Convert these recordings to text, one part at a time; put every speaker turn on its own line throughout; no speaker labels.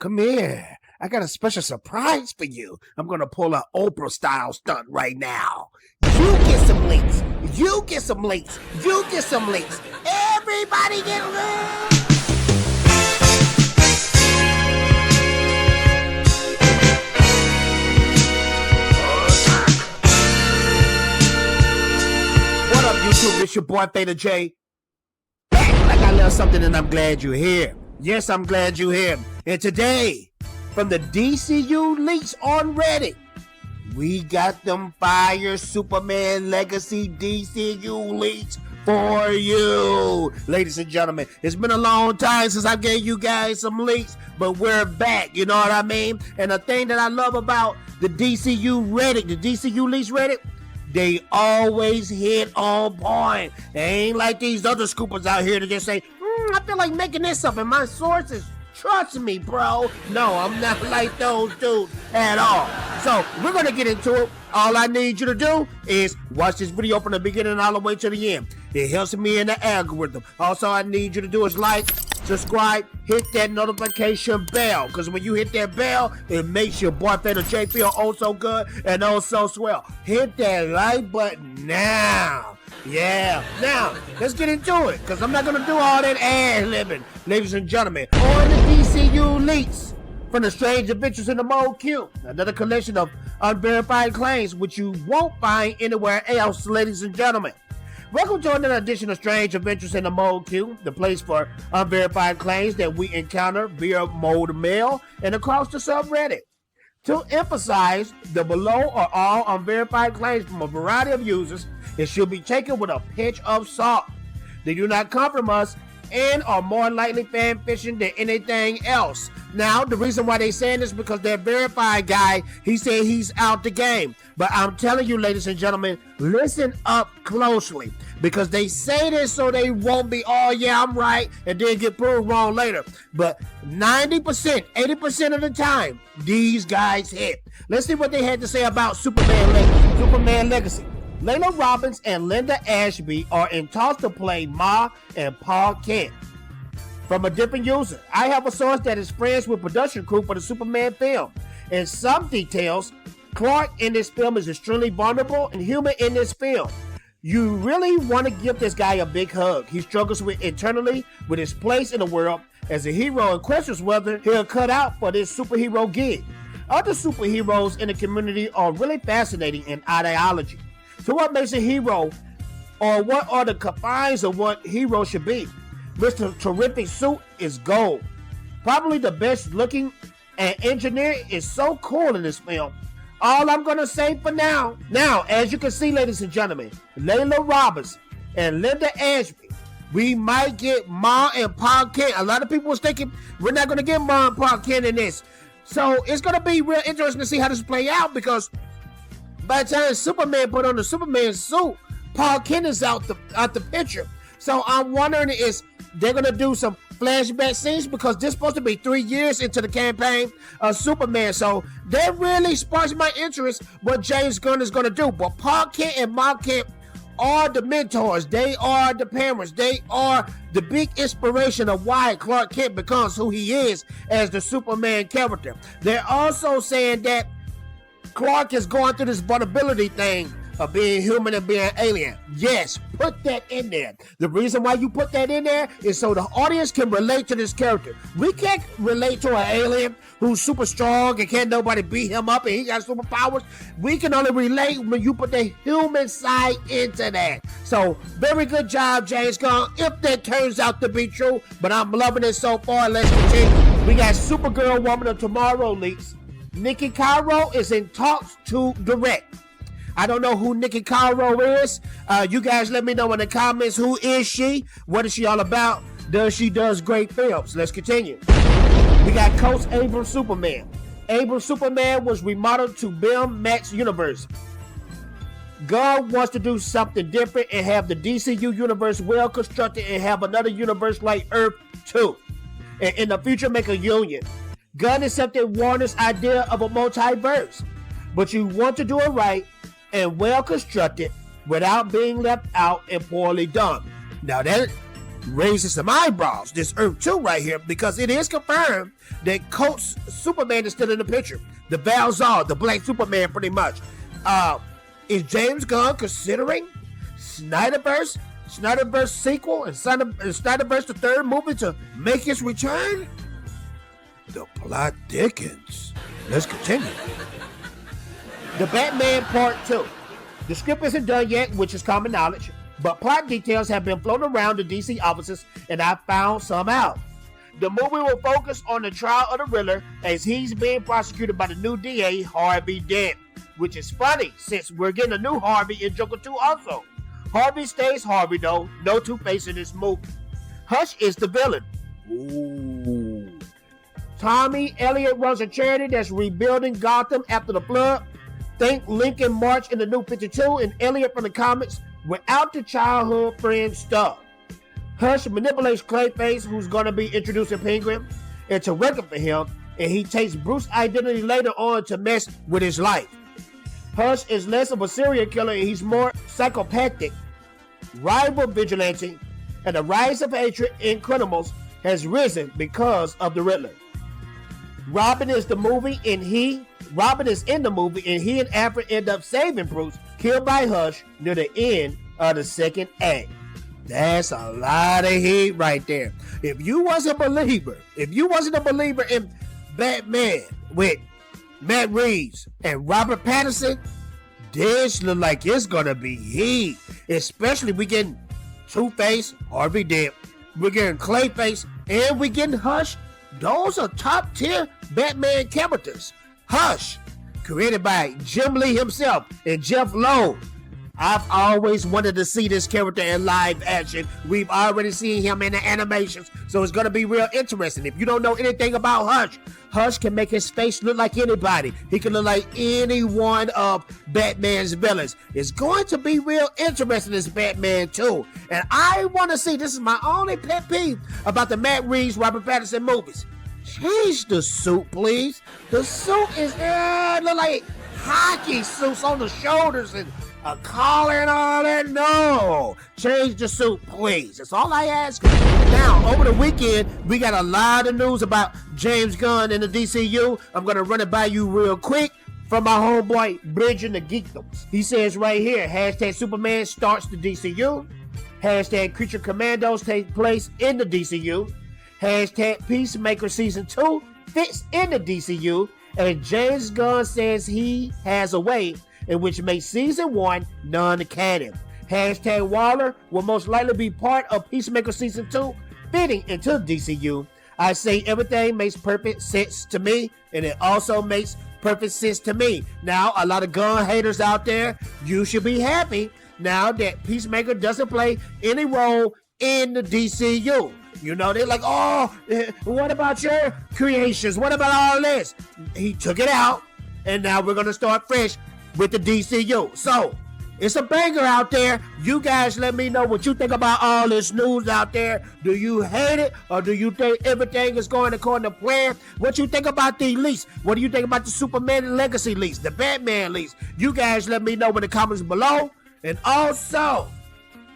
Come here. I got a special surprise for you. I'm going to pull an Oprah style stunt right now. You get some leaks. You get some leaks. You get some leaks. Everybody get leaks. What up, YouTube? It's your boy, Theta J. I got a little something and I'm glad you're here. Yes, I'm glad you're here. And today, from the DCU Leaks on Reddit, we got them fire Superman Legacy DCU Leaks for you. Ladies and gentlemen, it's been a long time since I gave you guys some leaks, but we're back, you know what I mean? And the thing that I love about the DCU Reddit, the DCU Leaks Reddit, they always hit on point. They ain't like these other scoopers out here that just say, I feel like making this up and my sources. Trust me, bro. No, I'm not like those dudes at all. So, we're going to get into it. All I need you to do is watch this video from the beginning all the way to the end. It helps me in the algorithm. Also, I need you to do is like, subscribe, hit that notification bell. Because when you hit that bell, it makes your boy Theta J feel oh so good and oh so swell. Hit that like button now. Yeah. Now, let's get into it. Because I'm not going to do all that ad-libbing. Ladies and gentlemen, on the DCU Leaks from the Strange Adventures in the Mode Q. Another collection of unverified claims which you won't find anywhere else, ladies and gentlemen. Welcome to another edition of Strange Adventures in the Mode Q, the place for unverified claims that we encounter via Mode Mail and across the subreddit. To emphasize, the below are all unverified claims from a variety of users. It should be taken with a pinch of salt. They do not come from us and are more likely fan fiction than anything else. Now, the reason why they saying this is because their verified guy, he said he's out the game. But I'm telling you, ladies and gentlemen, listen up closely. Because they say this so they won't be, oh yeah, I'm right, and then get proved wrong later. But 90%, 80% of the time, these guys hit. Let's see what they had to say about Superman Legacy. Layla Robbins and Linda Ashby are in talks to play Ma and Paul Kent. From a different user, I have a source that is friends with production crew for the Superman film. In some details, Clark in this film is extremely vulnerable and human in this film. You really want to give this guy a big hug. He struggles internally with his place in the world as a hero and questions whether he'll cut out for this superhero gig. Other superheroes in the community are really fascinating in ideology. So what makes a hero, or what are the confines of what hero should be? Mr. Terrific Suit is gold. Probably the best looking, and engineer is so cool in this film. All I'm going to say for now, as you can see, ladies and gentlemen, Layla Robbins and Linda Ashby, we might get Ma and Pa Kent. A lot of people was thinking we're not going to get Ma and Pa Kent in this. So it's going to be real interesting to see how this play out, because by the time Superman put on the Superman suit, Paul Kent is out the picture. So I'm wondering if they're going to do some flashback scenes, because this is supposed to be 3 years into the campaign of Superman. So that really sparks my interest what James Gunn is going to do. But Paul Kent and Ma Kent are the mentors. They are the parents. They are the big inspiration of why Clark Kent becomes who he is as the Superman character. They're also saying that Clark is going through this vulnerability thing of being human and being alien. Yes, put that in there. The reason why you put that in there is so the audience can relate to this character. We can't relate to an alien who's super strong and can't nobody beat him up and he got superpowers. We can only relate when you put the human side into that. So, very good job, James Gunn, if that turns out to be true. But I'm loving it so far. Let's continue. We got Supergirl Woman of Tomorrow leaks. Nikki Cairo is in talks to direct. I don't know who Nikki Cairo is. You guys let me know in the comments, who is she? What is she all about? She does great films. Let's continue. We got Coach Abrams Superman. Abrams Superman was remodeled to BIM Max Universe. Gunn wants to do something different and have the DCU universe well constructed and have another universe like Earth 2. And in the future make a union. Gunn accepted Warner's idea of a multiverse, but you want to do it right and well constructed without being left out and poorly done. Now raises some eyebrows, this Earth 2 right here, because it is confirmed that Coates Superman is still in the picture. The Val-Zod, the Black Superman, pretty much. Is James Gunn considering Snyderverse sequel and Snyderverse the third movie to make its return? The plot thickens. Let's continue. The Batman Part 2. The script isn't done yet, which is common knowledge, but plot details have been floating around the DC offices, and I found some out. The movie will focus on the trial of the Riddler as he's being prosecuted by the new DA, Harvey Dent, which is funny since we're getting a new Harvey in Joker 2 also. Harvey stays Harvey though, no Two-Face in this movie. Hush is the villain. Ooh. Tommy Elliott runs a charity that's rebuilding Gotham after the flood. Think Lincoln March in the New 52 and Elliott from the comics without the childhood friend stuff. Hush manipulates Clayface, who's going to be introducing Penguin, into working for him, and he takes Bruce's identity later on to mess with his life. Hush is less of a serial killer and he's more psychopathic, rival vigilante, and the rise of hatred in criminals has risen because of the Riddler. Robin is in the movie and he and Alfred end up saving Bruce, killed by Hush near the end of the second act. That's a lot of heat right there. If you wasn't a believer in Batman with Matt Reeves and Robert Pattinson, this look like it's gonna be heat. Especially we getting Two-Face, Harvey Dent, we're getting Clayface, and we getting Hush. Those are top tier Batman characters. Hush, created by Jim Lee himself and Jeff Loeb. I've always wanted to see this character in live action. We've already seen him in the animations, so it's going to be real interesting. If you don't know anything about Hush, Hush can make his face look like anybody. He can look like any one of Batman's villains. It's going to be real interesting, this Batman 2. And I want to see, this is my only pet peeve about the Matt Reeves, Robert Pattinson movies. Change the suit, please. The suit is, look like hockey suits on the shoulders and a collar and all that. No, change the suit, please. That's all I ask. Now, over the weekend, we got a lot of news about James Gunn and the DCU. I'm going to run it by you real quick from my homeboy, Bridging the Geekdoms. He says right here, hashtag Superman starts the DCU. Hashtag Creature Commandos take place in the DCU. Hashtag Peacemaker Season 2 fits in the DCU. And James Gunn says he has a way in which makes Season 1 non-canon. Hashtag Waller will most likely be part of Peacemaker Season 2 fitting into the DCU. I say everything makes perfect sense to me, and it also makes perfect sense to me. Now, a lot of Gunn haters out there, you should be happy now that Peacemaker doesn't play any role in the DCU. You know, they're like, oh, what about your creations? What about all this? He took it out, and now we're going to start fresh with the DCU. So, it's a banger out there. You guys let me know what you think about all this news out there. Do you hate it, or do you think everything is going according to plan? What you think about the leaks? What do you think about the Superman Legacy leaks, the Batman leaks? You guys let me know in the comments below. And also,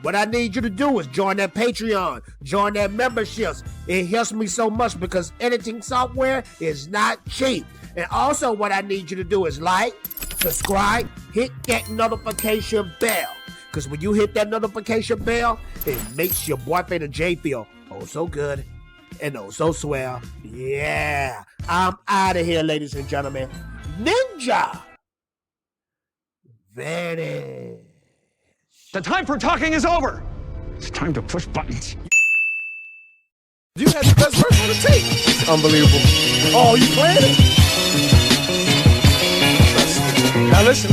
what I need you to do is join that Patreon, join that memberships. It helps me so much because editing software is not cheap. And also what I need you to do is like, subscribe, hit that notification bell. Because when you hit that notification bell, it makes your boy Beta J feel oh so good and oh so swell. Yeah, I'm out of here, ladies and gentlemen. Ninja Vanish.
The time for talking is over. It's time to push buttons.
You had the best version of the tape. It's unbelievable. Oh, you playing it? Trust me. Now listen.